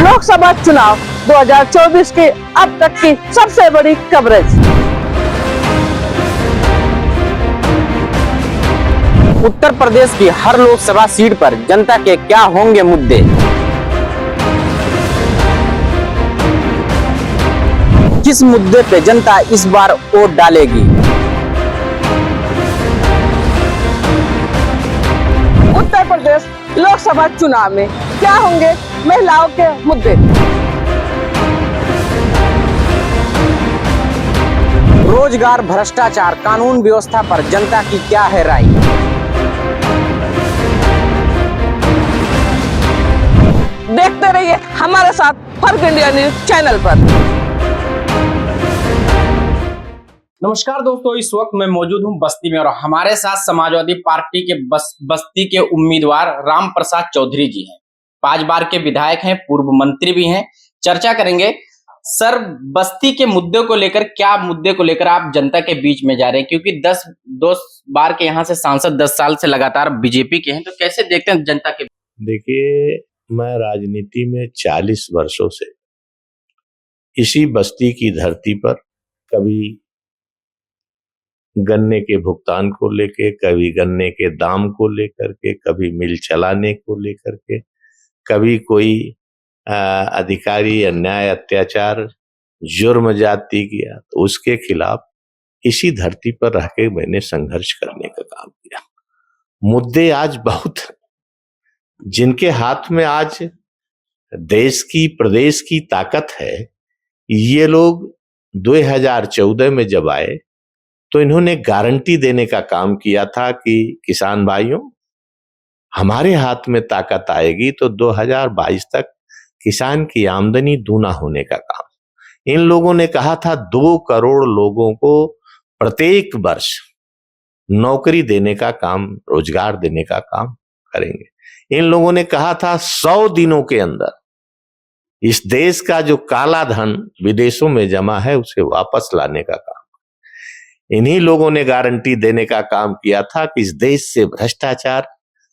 लोकसभा चुनाव 2024 की अब तक की सबसे बड़ी कवरेज। उत्तर प्रदेश की हर लोकसभा सीट पर जनता के क्या होंगे मुद्दे। किस मुद्दे पे जनता इस बार वोट डालेगी। उत्तर प्रदेश लोकसभा चुनाव में क्या होंगे महिलाओं के मुद्दे। रोजगार, भ्रष्टाचार, कानून व्यवस्था पर जनता की क्या है राय। देखते रहिए हमारे साथ फर्क इंडिया न्यूज चैनल पर। नमस्कार दोस्तों, इस वक्त मैं मौजूद हूं बस्ती में और हमारे साथ समाजवादी पार्टी के बस्ती के उम्मीदवार राम प्रसाद चौधरी जी हैं। 5 बार के विधायक हैं, पूर्व मंत्री भी हैं। चर्चा करेंगे सर, बस्ती के मुद्दे को लेकर, क्या मुद्दे को लेकर आप जनता के बीच में जा रहे हैं, क्योंकि 2 बार के यहाँ से सांसद 10 साल से लगातार बीजेपी के हैं, तो कैसे देखते हैं जनता के। देखिए, मैं राजनीति में 40 वर्षों से इसी बस्ती की धरती पर कभी गन्ने के भुगतान को लेके, कभी गन्ने के दाम को लेकर के, कभी मिल चलाने को लेकर के, कभी कोई अधिकारी अन्याय, अत्याचार, जुर्म जाति किया तो उसके खिलाफ इसी धरती पर रह के मैंने संघर्ष करने का काम किया। मुद्दे आज बहुत, जिनके हाथ में आज देश की, प्रदेश की ताकत है, ये लोग 2014 में जब आए तो इन्होंने गारंटी देने का काम किया था कि किसान भाइयों, हमारे हाथ में ताकत आएगी तो 2022 तक किसान की आमदनी दूना होने का काम। इन लोगों ने कहा था 2 करोड़ लोगों को प्रत्येक वर्ष नौकरी देने का काम, रोजगार देने का काम करेंगे। इन लोगों ने कहा था 100 दिनों के अंदर इस देश का जो काला धन विदेशों में जमा है उसे वापस लाने का काम। इन्हीं लोगों ने गारंटी देने का काम किया था कि इस देश से भ्रष्टाचार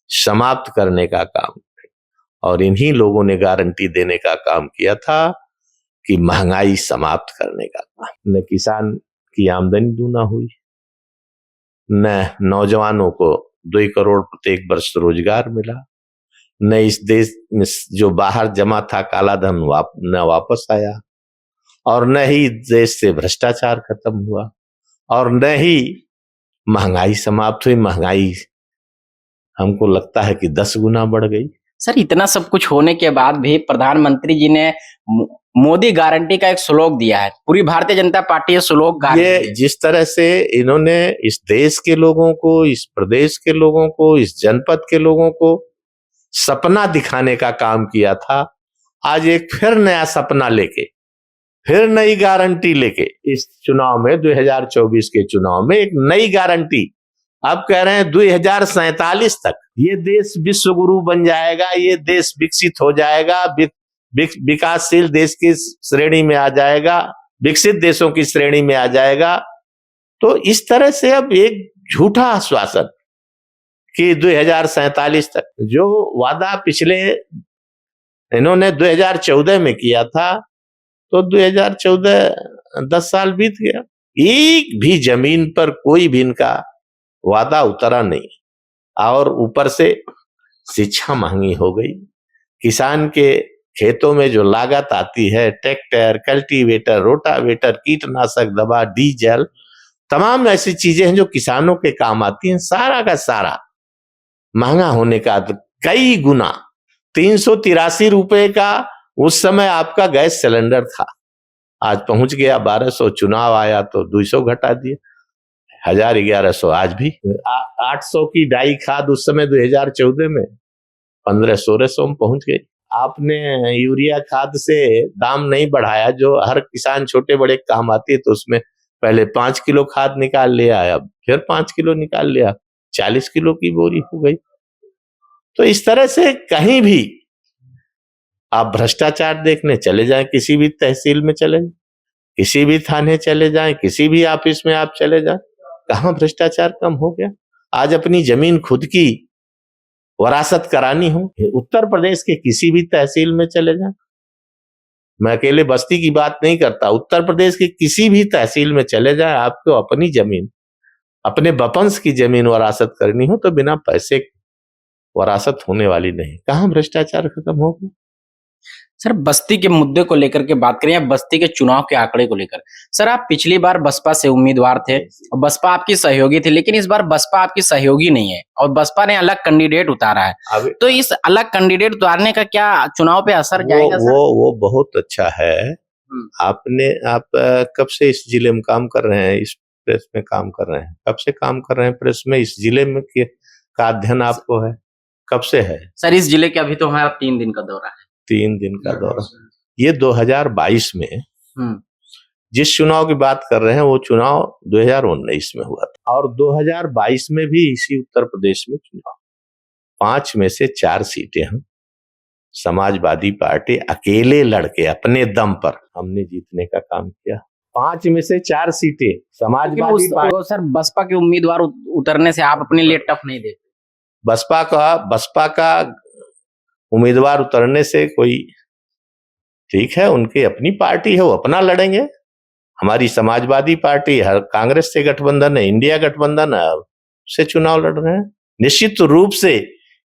समाप्त करने का काम, और इन्हीं लोगों ने गारंटी देने का काम किया था कि महंगाई समाप्त करने का काम। न किसान की आमदनी दूना हुई, न नौजवानों को 2 करोड़ प्रत्येक वर्ष रोजगार मिला, न इस देश में जो बाहर जमा था काला धन न वापस आया, और न ही देश से भ्रष्टाचार खत्म हुआ, और न ही महंगाई समाप्त हुई। महंगाई हमको लगता है कि 10 गुना बढ़ गई। सर, इतना सब कुछ होने के बाद भी प्रधानमंत्री जी ने मोदी गारंटी का एक श्लोक दिया है। पूरी भारतीय जनता पार्टी ये श्लोक, ये जिस तरह से इन्होंने इस देश के लोगों को, इस प्रदेश के लोगों को, इस जनपद के लोगों को सपना दिखाने का काम किया था, आज एक फिर नया सपना लेके, फिर नई गारंटी लेके इस चुनाव में, 2024 के चुनाव में एक नई गारंटी अब कह रहे हैं 2047 तक ये देश विश्व गुरु बन जाएगा, ये देश विकसित हो जाएगा, विकासशील देश की श्रेणी में आ जाएगा, विकसित देशों की श्रेणी में आ जाएगा। तो इस तरह से अब एक झूठा आश्वासन कि 2047 तक, जो वादा पिछले इन्होंने 2014 में किया था, तो 2014 10 साल बीत गया, एक भी जमीन पर कोई भी इनका वादा उतरा नहीं। और ऊपर से शिक्षा महंगी हो गई, किसान के खेतों में जो लागत आती है, ट्रैक्टर, कल्टीवेटर, रोटावेटर, कीटनाशक दवा, डीजल, तमाम ऐसी चीजें हैं जो किसानों के काम आती हैं, सारा का सारा महंगा होने का कई गुना। 383 रुपए का उस समय आपका गैस सिलेंडर था, आज पहुंच गया 1200। चुनाव आया तो 200 घटा दिए, 1100 आज भी। 800 की डाई खाद उस समय 2014 में 1500-1600 में पहुंच गई। आपने यूरिया खाद से दाम नहीं बढ़ाया, जो हर किसान छोटे बड़े काम आती है, तो उसमें पहले 5 किलो खाद निकाल लिया, अब फिर 5 किलो निकाल लिया, 40 किलो की बोरी हो गई। तो इस तरह से कहीं भी आप भ्रष्टाचार देखने चले जाएं, किसी भी तहसील में चले जाएं, किसी भी थाने चले जाएं, किसी भी ऑफिस में आप चले जाएं, कहां भ्रष्टाचार कम हो गया। आज अपनी जमीन खुद की वरासत करानी हो, उत्तर प्रदेश के किसी भी तहसील में चले जाएं, मैं अकेले बस्ती की बात नहीं करता, उत्तर प्रदेश की किसी भी तहसील में चले जाए, आपको अपनी जमीन, अपने बपंस की जमीन वरासत करनी हो तो बिना पैसे वरासत होने वाली नहीं। कहाँ भ्रष्टाचार खत्म होगा? सर, बस्ती के मुद्दे को लेकर के बात करें या बस्ती के चुनाव के आंकड़े को लेकर, सर आप पिछली बार बसपा से उम्मीदवार थे और बसपा आपकी सहयोगी थी, लेकिन इस बार बसपा आपकी सहयोगी नहीं है और बसपा ने अलग कैंडिडेट उतारा है। तो इस अलग कैंडिडेट उतारने का क्या चुनाव पे असर जाएगा सर? वो बहुत अच्छा है। आप कब से इस जिले में काम कर रहे हैं, इस प्रेस में काम कर रहे हैं? कब से काम कर रहे हैं प्रेस में? इस जिले में का अध्ययन आपको है? कब से है सर? इस जिले के अभी तो हमारा 3 दिन का दौरा है। 3 दिन का दौरा। ये 2022 में जिस चुनाव की बात कर रहे हैं वो चुनाव 2019 में हुआ था और 2022 में भी इसी उत्तर प्रदेश में चुनाव, 5 में से 4 सीटें हम समाजवादी पार्टी अकेले लड़के अपने दम पर हमने जीतने का काम किया। 5 में से 4 सीटें समाजवादी पार्टी। सर बसपा के उम्मीदवार उतरने से आप अपने लिए टफ नहीं देखते? बसपा का उम्मीदवार उतरने से कोई, ठीक है, उनकी अपनी पार्टी है, वो अपना लड़ेंगे। हमारी समाजवादी पार्टी हर कांग्रेस से गठबंधन है, इंडिया गठबंधन है, से चुनाव लड़ रहे हैं। निश्चित रूप से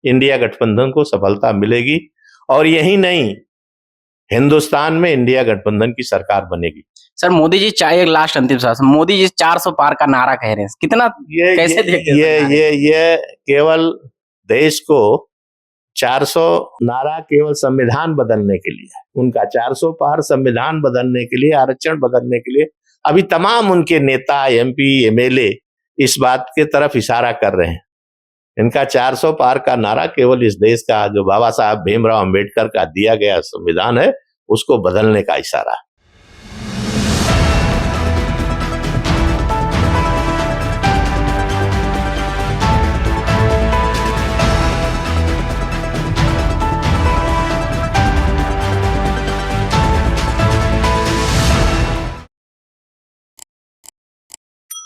इंडिया गठबंधन को सफलता मिलेगी और यही नहीं, हिंदुस्तान में इंडिया गठबंधन की सरकार बनेगी। सर मोदी जी चाहे लास्ट अंतिम शासन, मोदी जी 400 पार का नारा कह रहे हैं, कितना कैसे देखते हैं? ये केवल देश को 400 नारा केवल संविधान बदलने के लिए, उनका 400 पार संविधान बदलने के लिए, आरक्षण बदलने के लिए अभी तमाम उनके नेता, एमपी, एमएलए इस बात के तरफ इशारा कर रहे हैं। इनका 400 पार का नारा केवल इस देश का जो बाबा साहब भीमराव अंबेडकर का दिया गया संविधान है उसको बदलने का इशारा है।